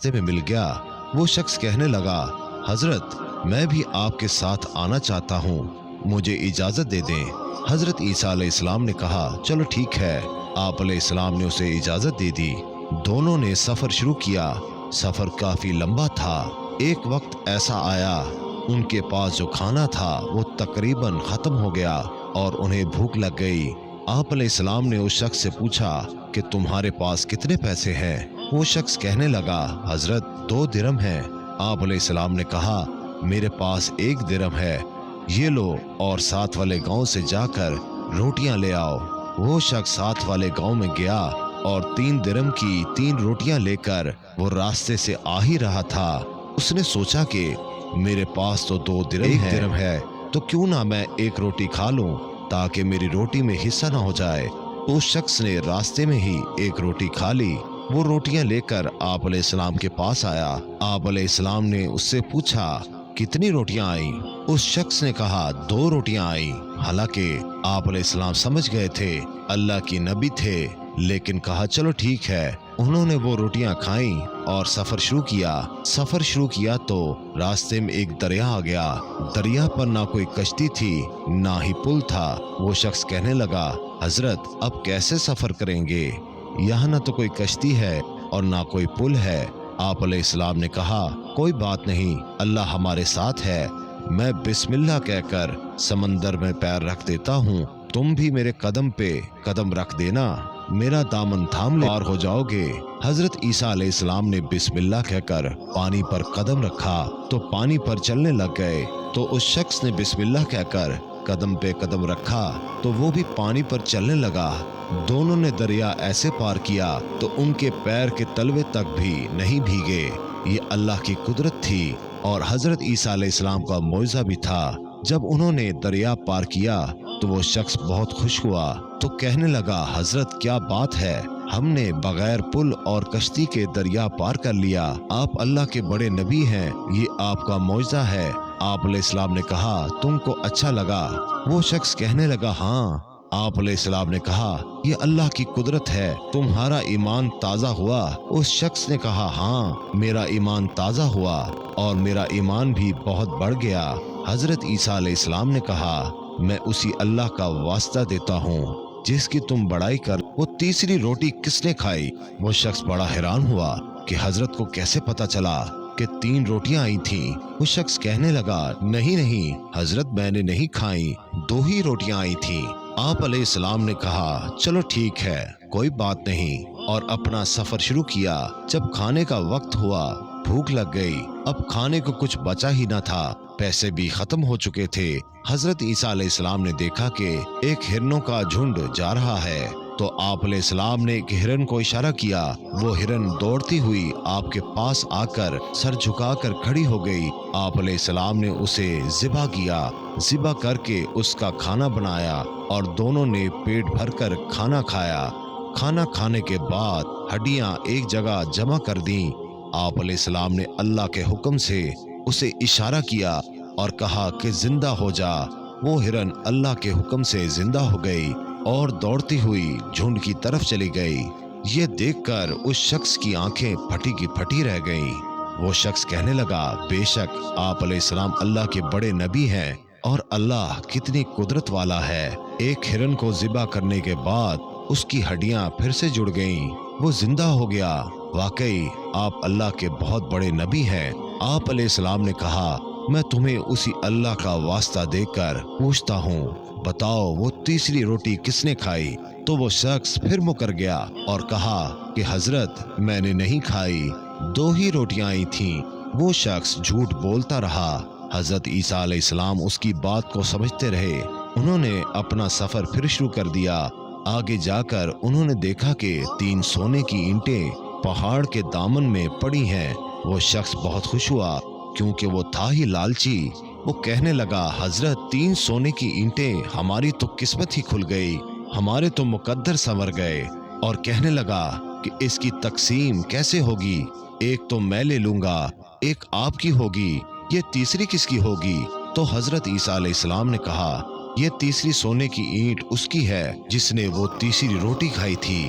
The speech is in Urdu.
راستے میں مل گیا۔ وہ شخص کہنے لگا، حضرت میں بھی آپ کے ساتھ آنا چاہتا ہوں، مجھے اجازت دے دیں۔ حضرت عیسیٰ علیہ السلام نے کہا، چلو ٹھیک ہے۔ آپ علیہ السلام نے اسے اجازت دے دی۔ دونوں نے سفر شروع کیا۔ سفر کافی لمبا تھا۔ ایک وقت ایسا آیا ان کے پاس جو کھانا تھا وہ تقریباً ختم ہو گیا اور انہیں بھوک لگ گئی۔ آپ علیہ السلام نے اس شخص سے پوچھا کہ تمہارے پاس کتنے پیسے ہیں؟ وہ شخص کہنے لگا، حضرت 2 درہم ہیں۔ آپ علیہ السلام نے کہا، میرے پاس 1 درہم ہے، یہ لو اور ساتھ والے گاؤں سے جا کر روٹیاں لے آؤ۔ وہ شخص ساتھ والے گاؤں میں گیا اور 3 درہم کی 3 روٹیاں لے کر وہ راستے سے آ ہی رہا تھا۔ اس نے سوچا کہ میرے پاس تو 2 درہم ہے تو کیوں نہ میں 1 روٹی کھا لوں تاکہ میری روٹی میں حصہ نہ ہو جائے۔ اس شخص نے راستے میں ہی 1 روٹی کھا لی۔ وہ روٹیاں لے کر آپ علیہ السلام کے پاس آیا۔ آپ علیہ السلام نے اس سے پوچھا، کتنی روٹیاں آئیں؟ اس شخص نے کہا، 2 روٹیاں آئیں۔ حالانکہ آپ علیہ السلام سمجھ گئے تھے اللہ کی نبی تھے، لیکن کہا چلو ٹھیک ہے۔ انہوں نے وہ روٹیاں کھائیں اور سفر شروع کیا تو راستے میں ایک دریا آ گیا۔ دریا پر نہ کوئی کشتی تھی نہ ہی پل تھا۔ وہ شخص کہنے لگا، حضرت اب کیسے سفر کریں گے؟ یہاں نہ تو کوئی کشتی ہے اور نہ کوئی پل ہے۔ آپ علیہ السلام نے کہا، کوئی بات نہیں، اللہ ہمارے ساتھ ہے، میں بسم اللہ کہہ کر سمندر میں پیر رکھ دیتا ہوں، تم بھی میرے قدم پہ قدم رکھ دینا، میرا دامن تھام لے پار ہو جاؤ گے۔ حضرت عیسیٰ علیہ السلام نے بسم اللہ کہہ کر پانی پر قدم رکھا تو پانی پر چلنے لگ گئے۔ تو اس شخص نے بسم اللہ کہہ کر قدم پہ قدم رکھا تو وہ بھی پانی پر چلنے لگا۔ دونوں نے دریا ایسے پار کیا تو ان کے پیر کے تلوے تک بھی نہیں بھیگے۔ یہ اللہ کی قدرت تھی اور حضرت عیسیٰ علیہ السلام کا معجزہ بھی تھا۔ جب انہوں نے دریا پار کیا تو وہ شخص بہت خوش ہوا تو کہنے لگا، حضرت کیا بات ہے، ہم نے بغیر پل اور کشتی کے دریا پار کر لیا، آپ اللہ کے بڑے نبی ہیں، یہ آپ کا معجزہ ہے۔ آپ علیہ السلام نے کہا، تم کو اچھا لگا؟ وہ شخص کہنے لگا، ہاں۔ آپ علیہ السلام نے کہا، یہ اللہ کی قدرت ہے، تمہارا ایمان تازہ ہوا؟ اس شخص نے کہا، ہاں میرا ایمان تازہ ہوا اور میرا ایمان بھی بہت بڑھ گیا۔ حضرت عیسیٰ علیہ السلام نے کہا، میں اسی اللہ کا واسطہ دیتا ہوں جس کی تم بڑائی کر، وہ تیسری روٹی کس نے کھائی؟ وہ شخص بڑا حیران ہوا کہ حضرت کو کیسے پتا چلا کہ 3 روٹیاں آئی تھیں۔ وہ شخص کہنے لگا، نہیں حضرت میں نے نہیں کھائیں، 2 ہی روٹیاں آئی تھیں۔ آپ علیہ السلام نے کہا، چلو ٹھیک ہے، کوئی بات نہیں، اور اپنا سفر شروع کیا۔ جب کھانے کا وقت ہوا، بھوک لگ گئی، اب کھانے کو کچھ بچا ہی نہ تھا، پیسے بھی ختم ہو چکے تھے۔ حضرت عیسیٰ علیہ السلام نے دیکھا کہ ایک ہرنوں کا جھنڈ جا رہا ہے تو آپ علیہ السلام نے ایک ہرن کو اشارہ کیا۔ وہ ہرن دوڑتی ہوئی آپ کے پاس آ کر سر جھکا کر کھڑی ہو گئی۔ آپ علیہ السلام نے اسے ذبح کیا، ذبح کر کے اس کا کھانا بنایا اور دونوں نے پیٹ بھر کر کھانا کھایا۔ کھانا کھانے کے بعد ہڈیاں ایک جگہ جمع کر دیں۔ آپ علیہ السلام نے اللہ کے حکم سے اسے اشارہ کیا اور کہا کہ زندہ ہو جا۔ وہ ہرن اللہ کے حکم سے زندہ ہو گئی اور دوڑتی ہوئی جھنڈ کی طرف چلی گئی۔ یہ دیکھ کر اس شخص کی آنکھیں پھٹی کی پھٹی رہ گئیں۔ وہ شخص کہنے لگا، بے شک آپ علیہ السلام اللہ کے بڑے نبی ہیں اور اللہ کتنی قدرت والا ہے۔ ایک ہرن کو ذبح کرنے کے بعد اس کی ہڈیاں پھر سے جڑ گئیں، وہ زندہ ہو گیا۔ واقعی آپ اللہ کے بہت بڑے نبی ہیں۔ آپ علیہ السلام نے کہا، میں تمہیں اسی اللہ کا واسطہ دے کر پوچھتا ہوں، بتاؤ وہ تیسری روٹی کس نے کھائی؟ تو وہ شخص پھر مکر گیا اور کہا کہ حضرت میں نے نہیں کھائی، 2 ہی روٹیاں آئی تھیں۔ وہ شخص جھوٹ بولتا رہا۔ حضرت عیسیٰ علیہ السلام اس کی بات کو سمجھتے رہے۔ انہوں نے اپنا سفر پھر شروع کر دیا۔ آگے جا کر انہوں نے دیکھا کہ 3 سونے کی اینٹیں پہاڑ کے دامن میں پڑی ہیں۔ وہ شخص بہت خوش ہوا کیونکہ وہ تھا ہی لالچی۔ وہ کہنے لگا، حضرت 3 سونے کی اینٹیں، ہماری تو قسمت ہی کھل گئی، ہمارے تو مقدر سنور گئے۔ اور کہنے لگا کہ اس کی تقسیم کیسے ہوگی؟ ایک تو میں لے لوں گا، ایک آپ کی ہوگی، یہ تیسری کس کی ہوگی؟ تو حضرت عیسیٰ علیہ السلام نے کہا، یہ تیسری سونے کی اینٹ اس کی ہے جس نے وہ تیسری روٹی کھائی تھی۔